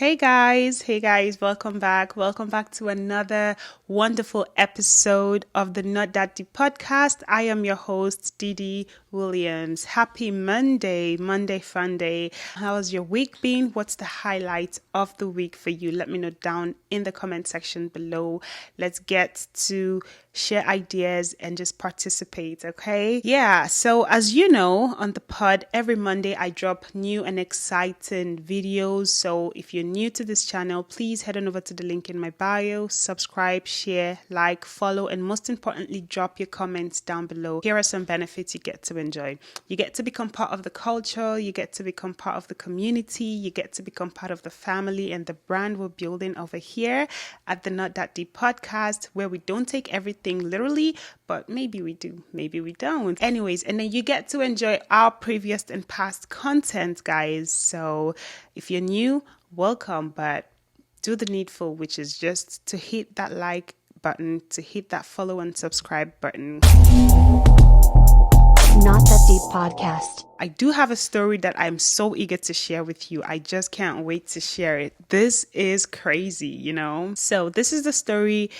Hey guys, welcome back. Welcome back to another wonderful episode of the Not That Deep podcast. I am your host, Didi Williams. Happy Monday fun day. How has your week been? What's the highlight of the week for you? Let me know down in the comment section below. Let's get to share ideas and just participate, okay? Yeah, so as you know, on the pod, every Monday I drop new and exciting videos. So if you're new to this channel, please head on over to the link in my bio, subscribe, share, like, follow, and most importantly, drop your comments down below. Here are some benefits you get to enjoy. You get to become part of the culture, you get to become part of the community, you get to become part of the family and the brand we're building over here at the Not That Deep podcast, where we don't take everything literally, but maybe we do, maybe we don't. Anyways, and then you get to enjoy our previous and past content, guys. So if you're new, welcome, but do the needful, which is just to hit that like button, to hit that follow and subscribe button. Not That Deep podcast. I do have a story that I'm so eager to share with you. I just can't wait to share it. This is crazy, you know? So this is the story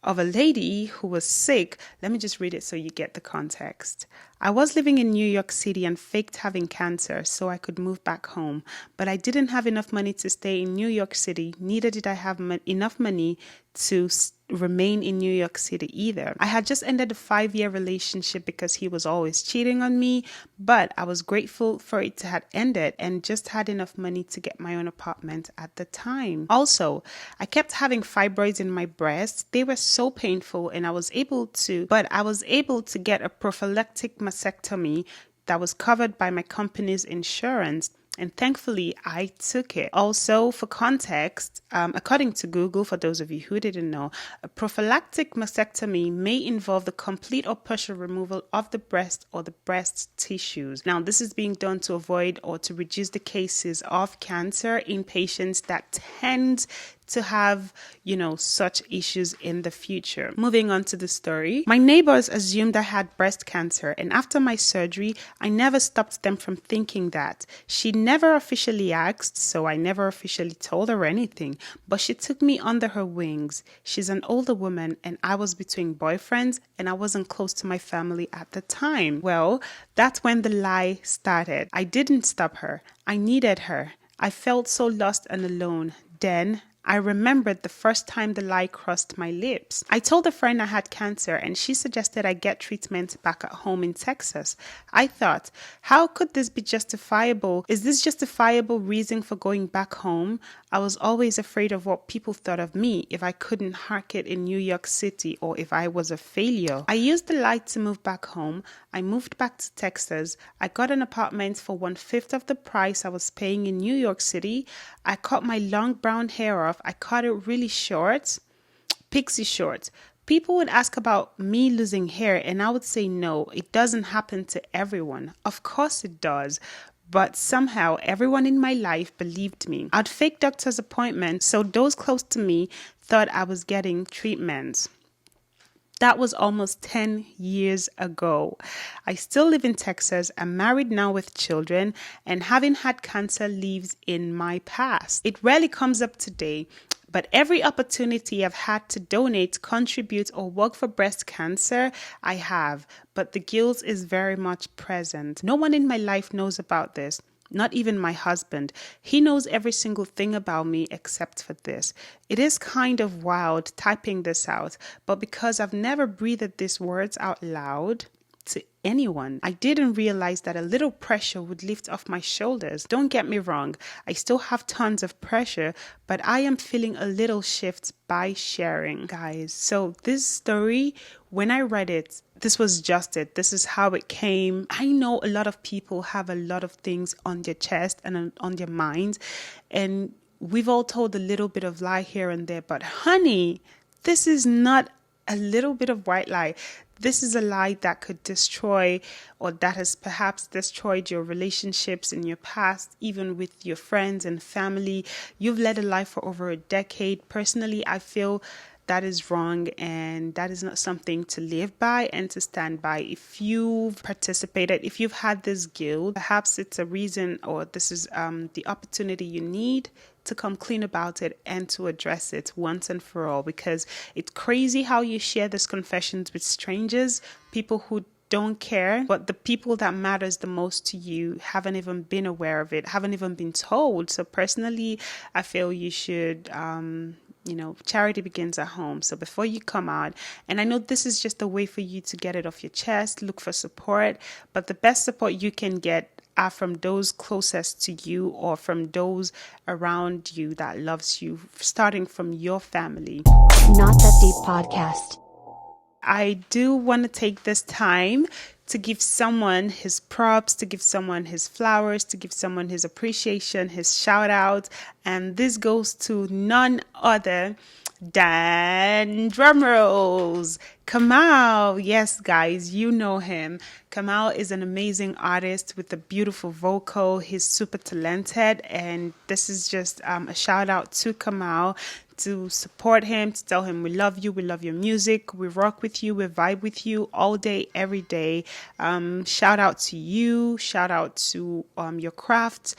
of a lady who was sick. Let me just read it so you get the context. I was living in New York City and faked having cancer so I could move back home. But I didn't have enough money to stay in New York City. Neither did I have enough money to remain in New York City either. I had just ended a 5-year relationship because he was always cheating on me, but I was grateful for it to have ended and just had enough money to get my own apartment at the time. Also, I kept having fibroids in my breast. They were so painful and I was able to get a prophylactic mastectomy that was covered by my company's insurance. And thankfully, I took it. Also, for context, according to Google, for those of you who didn't know, a prophylactic mastectomy may involve the complete or partial removal of the breast or the breast tissues. Now, this is being done to avoid or to reduce the cases of cancer in patients that tend to have, such issues in the future. Moving on to the story. My neighbors assumed I had breast cancer, and after my surgery, I never stopped them from thinking that. She never officially asked, so I never officially told her anything, but she took me under her wings. She's an older woman, and I was between boyfriends, and I wasn't close to my family at the time. Well, that's when the lie started. I didn't stop her. I needed her. I felt so lost and alone. Then I remembered the first time the lie crossed my lips. I told a friend I had cancer and she suggested I get treatment back at home in Texas. I thought, how could this be justifiable? Is this justifiable reason for going back home? I was always afraid of what people thought of me if I couldn't hack it in New York City or if I was a failure. I used the lie to move back home. I moved back to Texas. I got an apartment for 1/5 of the price I was paying in New York City. I cut my long brown hair off. I cut it really short, pixie short. People would ask about me losing hair and I would say no, it doesn't happen to everyone. Of course it does. But somehow everyone in my life believed me. I'd fake doctor's appointments so those close to me thought I was getting treatments. That was almost 10 years ago. I still live in Texas. I'm married now with children, and having had cancer lives in my past. It rarely comes up today, but every opportunity I've had to donate, contribute, or work for breast cancer, I have. But the guilt is very much present. No one in my life knows about this. Not even my husband. He knows every single thing about me except for this. It is kind of wild typing this out, but because I've never breathed these words out loud to anyone, I didn't realize that a little pressure would lift off my shoulders. Don't get me wrong, I still have tons of pressure, but I am feeling a little shift by sharing, guys. So this story, when I read it, this was just it. This is how it came. I know a lot of people have a lot of things on their chest and on their minds, and we've all told a little bit of lie here and there, but honey, this is not a little bit of white lie. This is a lie that could destroy, or that has perhaps destroyed your relationships in your past, even with your friends and family. You've led a life for over a decade. Personally, I feel that is wrong, and that is not something to live by and to stand by. If you've participated, if you've had this guilt, perhaps it's a reason, or this is the opportunity you need to come clean about it and to address it once and for all, because it's crazy how you share these confessions with strangers, people who don't care, but the people that matters the most to you haven't even been aware of it, haven't even been told. So personally, I feel you should charity begins at home. So before you come out, and I know this is just a way for you to get it off your chest, look for support, but the best support you can get are from those closest to you or from those around you that loves you, starting from your family. Not That Deep Podcast. I do want to take this time to give someone his props, to give someone his flowers, to give someone his appreciation, his shout out. And this goes to none other than, drumrolls, Kamal. Yes, guys, you know him. Kamal is an amazing artist with a beautiful vocal. He's super talented, and this is just a shout out to Kamal, to support him, to tell him we love you, we love your music, we rock with you, we vibe with you all day, every day. Shout out to you, shout out to your craft.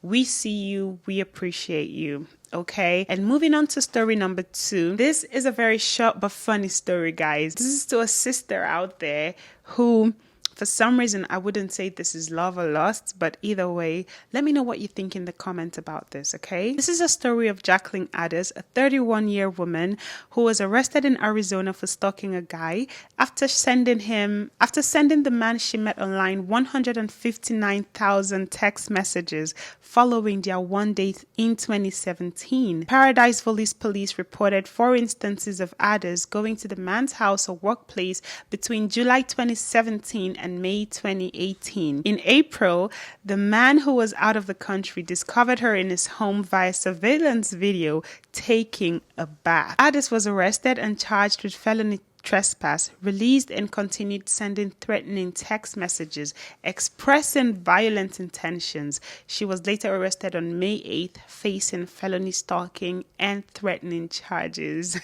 We see you, we appreciate you. Okay, and moving on to story number 2. This is a very short but funny story, guys. This is to a sister out there who, for some reason, I wouldn't say this is love or lust, but either way, let me know what you think in the comments about this, okay? This is a story of Jacqueline Addis, a 31-year woman who was arrested in Arizona for stalking a guy after sending the man she met online 159,000 text messages following their one date in 2017. Paradise Police reported 4 instances of Addis going to the man's house or workplace between July 2017 and May 2018. In April, the man who was out of the country discovered her in his home via surveillance video taking a bath. Addis was arrested and charged with felony trespass, released, and continued sending threatening text messages expressing violent intentions. She was later arrested on May 8th, facing felony stalking and threatening charges.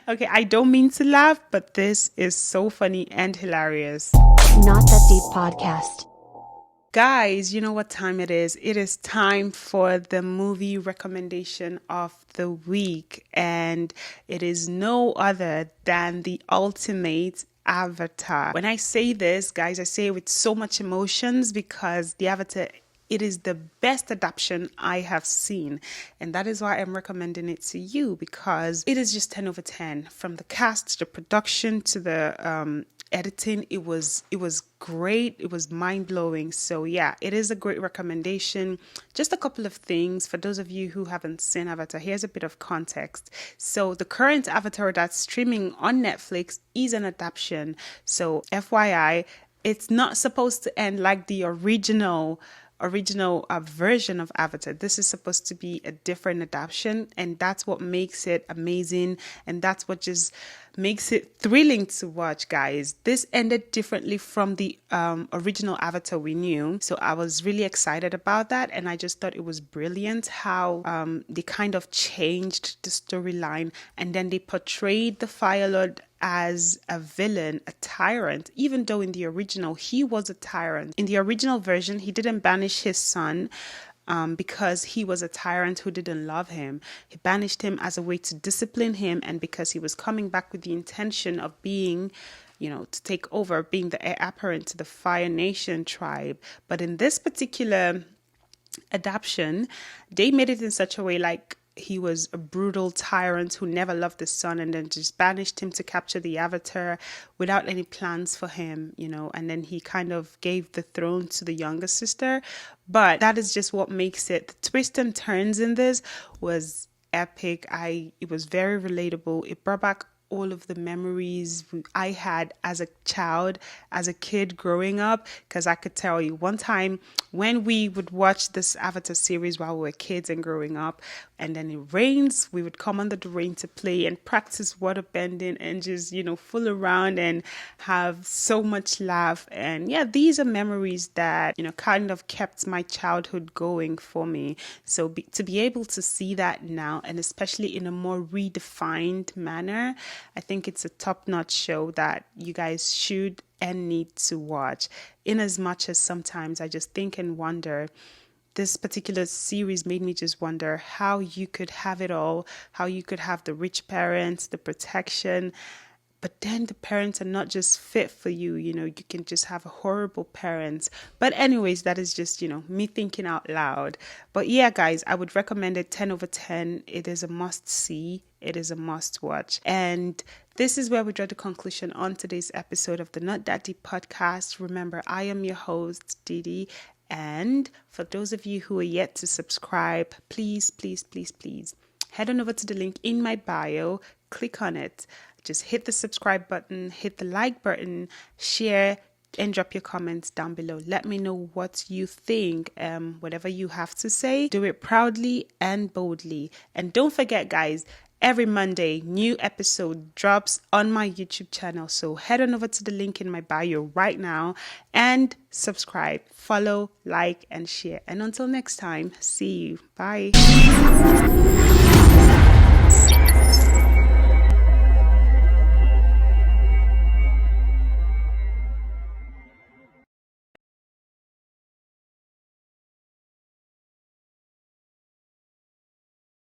Okay, I don't mean to laugh, but this is so funny and hilarious. Not That Deep Podcast. Guys, you know what time it is? It is time for the movie recommendation of the week, and it is no other than the ultimate Avatar. When I say this, guys, I say it with so much emotions because the Avatar, it is the best adaptation I have seen, and that is why I'm recommending it to you, because it is just 10 over 10. From the cast to the production to the editing, it was great. It was mind-blowing. So yeah, it is a great recommendation. Just a couple of things for those of you who haven't seen Avatar. Here's a bit of context. So the current Avatar that's streaming on Netflix is an adaptation. So FYI, it's not supposed to end like the original version of Avatar. This is supposed to be a different adaptation, and that's what makes it amazing, and that's what just makes it thrilling to watch, guys. This ended differently from the original Avatar we knew, so I was really excited about that, and I just thought it was brilliant how they kind of changed the storyline, and then they portrayed the Fire Lord as a villain, a tyrant, even though in the original he was a tyrant. In the original version, he didn't banish his son because he was a tyrant who didn't love him. He banished him as a way to discipline him, and because he was coming back with the intention of being, to take over, being the heir apparent to the Fire Nation tribe. But in this particular adaptation, they made it in such a way like he was a brutal tyrant who never loved his son and then just banished him to capture the Avatar without any plans for him, and then he kind of gave the throne to the younger sister. But that is just what makes it. The twists and turns in this was epic. It was very relatable. It brought back all of the memories I had as a child, as a kid growing up. Because I could tell you one time when we would watch this Avatar series while we were kids and growing up, and then it rains, we would come under the rain to play and practice water bending and just, fool around and have so much laugh. And yeah, these are memories that, kind of kept my childhood going for me. So to be able to see that now, and especially in a more redefined manner, I think it's a top-notch show that you guys should and need to watch. In as much as sometimes I just think and wonder, this particular series made me just wonder how you could have it all, how you could have the rich parents, the protection, but then the parents are not just fit for you. You can just have horrible parents. But anyways, that is just, me thinking out loud. But yeah, guys, I would recommend it 10 over 10. It is a must see. It is a must watch. And this is where we draw the conclusion on today's episode of the Not That Deep podcast. Remember, I am your host, Didi. And for those of you who are yet to subscribe, please, please, please, please head on over to the link in my bio, click on it. Just hit the subscribe button, hit the like button, share, and drop your comments down below. Let me know what you think. Whatever you have to say, do it proudly and boldly. And don't forget, guys, every Monday, new episode drops on my YouTube channel. So head on over to the link in my bio right now and subscribe, follow, like, and share. And until next time, see you. Bye.